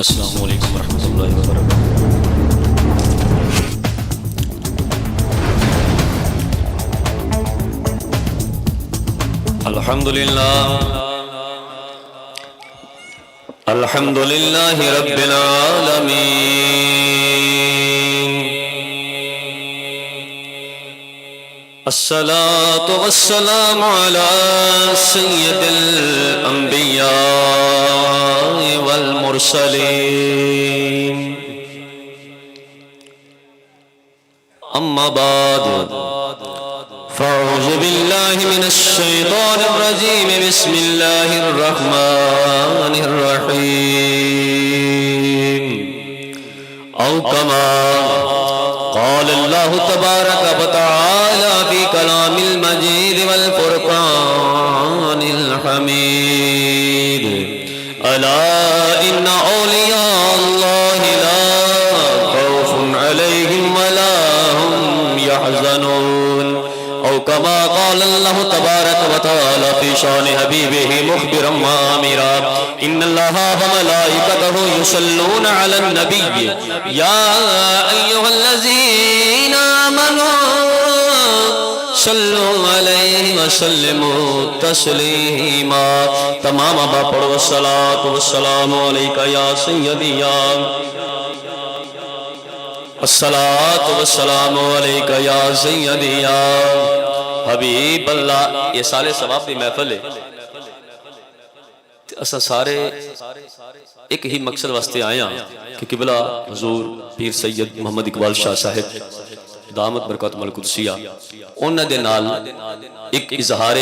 السلام علیکم ورحمۃ اللہ وبرکاتہ۔ الحمد للہ رب العالمین، الصلاة والسلام علی سید الانبیاء والمرسلین، اما بعد فاعوذ باللہ من الشیطان الرجیم، بسم اللہ الرحمن الرحیم، او کما قال اللہ تبارک وتعالی فی کلام المجید والفرقان الحمید، الا ان اولیاء اللہ لا خوف علیہم ولا هم يحزنون، او كما قال الله تبارك وتعالى في شان حبيبه مخبرا وآمرا، ان الله وملائكته يصلون على النبي يا ايها الذين آمنوا صلوا عليه وسلموا تسليما، تمام با پڑھو الصلاة والسلام عليك يا سيدي يا الصلاة والسلام علیکہ یا سیدی یا حبیب اللہ۔ یہ سالے ثواب دی محفل ہے، اسا سارے ایک ہی مقصد واسطے آئے ہیں کہ قبلہ حضور پیر سید محمد اقبال شاہ صاحب دامت برکاتہم القدسیہ انہاں دے نال ایک اظہار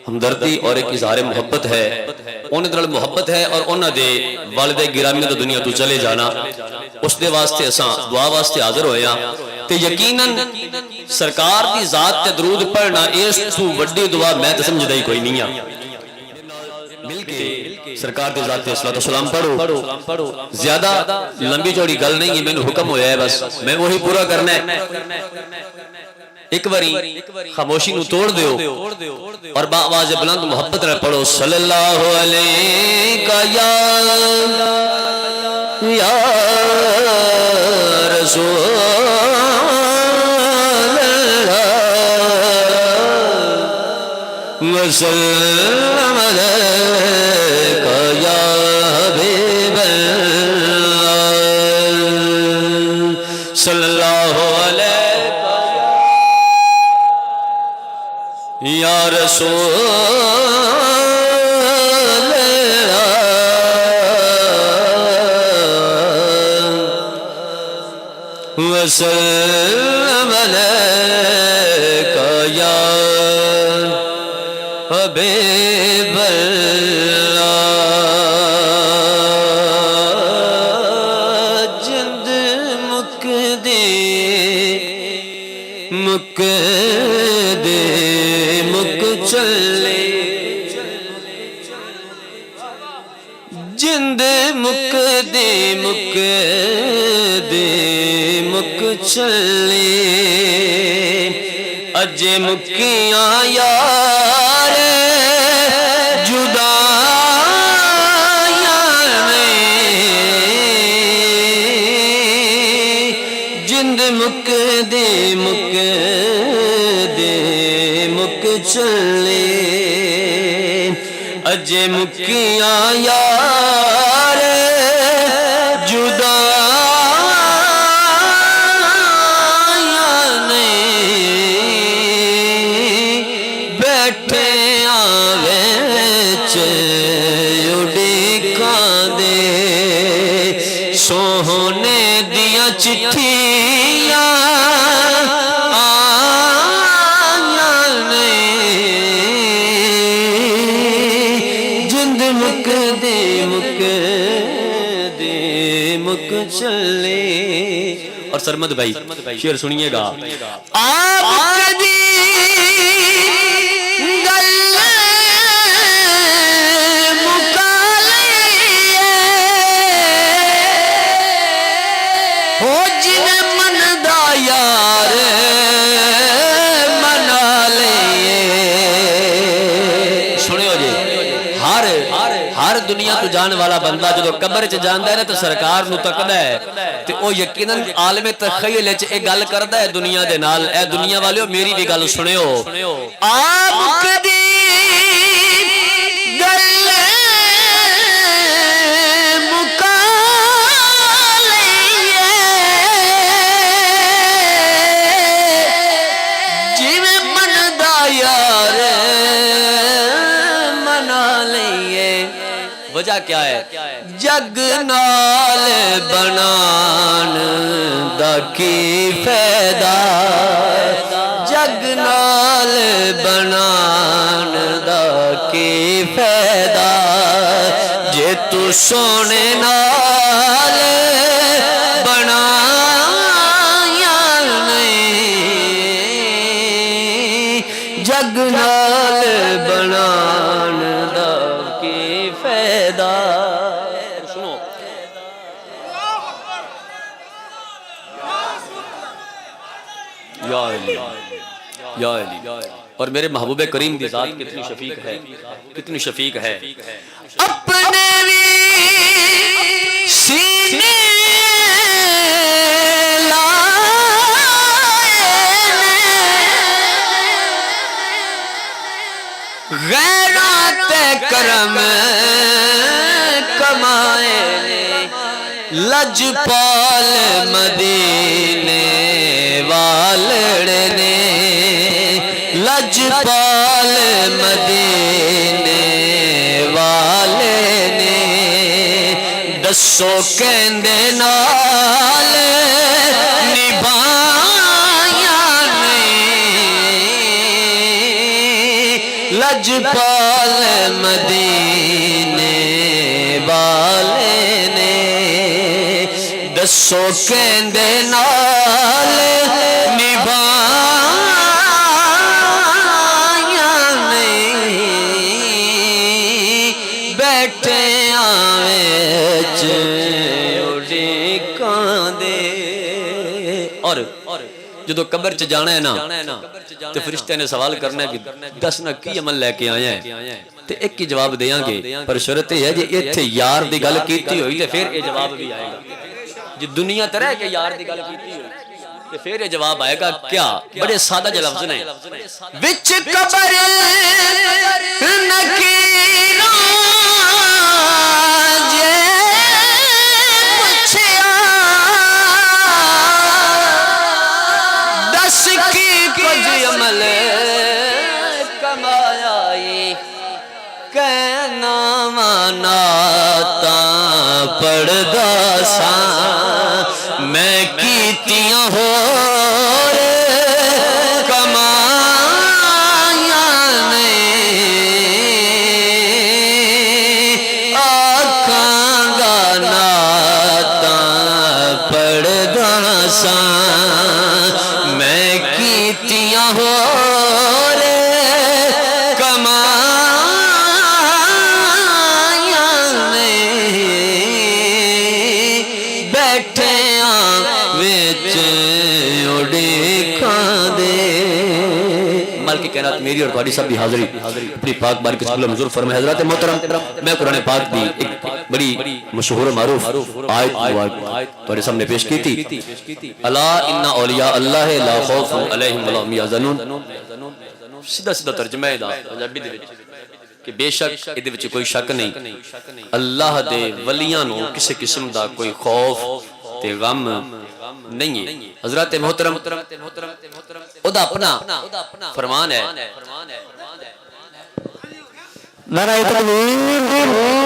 ہمدردی اور ایک اظہار محبت ہے، انہاں دے محبت ہے اور انہاں دے والد گرامی تو دنیا تو چلے جانا، اس دے واسطے اساں دعا واسطے حاضر ہویا تے یقیناً سرکار دی ذات تے درود پڑھنا اس تو وڈی دعا میں تے سمجھدا ہی کوئی نہیں ہے۔ مل کے سرکار دی ذات تے صلاۃ و سلام پڑھو، زیادہ لمبی چوڑی گل نہیں ہے، مینوں حکم ہویا ہے بس میں وہی پورا کرنا ہے۔ ایک باری خاموشی نو توڑ دیو اور با آواز بلند محبت نال پڑھو، صلی اللہ علیہ یا رسول اللہ وسلم علیک یا حبیب اللہ، صلی اللہ علیہ یا رسول وسلم علیک یا حبیب اللہ، جند مک دے مک دے مک چلے، جند مک دے مک دے مک چلے، اج مکیاں یار جدائیاں نے، جند مک دے مک دے مک چلے، اج مکیاں یار جدائیاں نے، بیٹھے آوے اڈیکاں دے سوہنے دیاں چٹھیاں آیاں نے، جند مک دے مک دے مک چلے۔ اور سرمد بھائی شعر سنیے گا، آپ دی ہر دنیا تو نو جان والا بندہ جدو قبر چ جاندا ہے نا تو سرکار نو تکدا ہے تے او یقیناً عالم تخیل وچ اے گل کردا ہے دنیا دے نال اے دنیا والیو میری بھی گل سنیو آپ کدی گل مکا لئیے جویں مندا یار وجہ کیا ہے جگ نال بنان دا کی فائدہ جگ نال بنان دا کی فائدہ جے تو سونے نال بنایا نہیں جگ نال بنان دا کی فائدہ سنو یا علی یا علی اور میرے محبوب کریم کی ذات کتنی شفیق ہے کتنی شفیق ہے اپنے سینے غیرات کرم کمائے لجپال مدینے والڑنے لجپال مدینے والے نے دسو کہندے نال نبھایا نہیں لجپال مدینے والے نے دسو کہندے نال نبھایا نہیں بیٹھے آویچ اڑیکاں دے اور جدو قبر چ جانا ہے نا تو فرشتے نے سوال کرنا ہے کہ دس نہ کی عمل لے کے آیا ہے تو ایک کی جواب دیاں گے پر شرط ہے جی ایتھے یار دی گل کیتی ہوئی تو پھر یہ جواب بھی آئے گا جی دنیا طرح کہ یار دی گل کیتی ہوئی تو پھر یہ جواب آئے گا کیا بڑے سادہ جو لفظ نے وچ قبر نکیروں عمل کمایا کہنا نعتاں پڑھدا ساں میں کیتیاں ہور کمایا نہیں آکھاں گا نعتاں پڑھدا ساں میں کیتیاں ہو رے کمایا نہیں بیٹھے وچ اڑیکاں دے مال کی کائنات میری اور تہاڈی سب دی حاضری اپنی پاک بارک قبل حضور فرمائے حضرات محترم میں قرآن پاک دی ایک بڑی مشہور معروف آیت تمہارے سامنے پیش کی تھی الا ان اولیاء اللہ لا خوف علیہم ولا هم یحزنون سیدھا سیدھا ترجمہ ہے دا پنجابی دے وچ کہ بے شک ادے وچ کوئی شک نہیں اللہ دے ولیاں نو کسی قسم دا کوئی خوف تے غم نہیں ہے حضرات محترم او دا اپنا فرمان ہے نعرہ تکبیر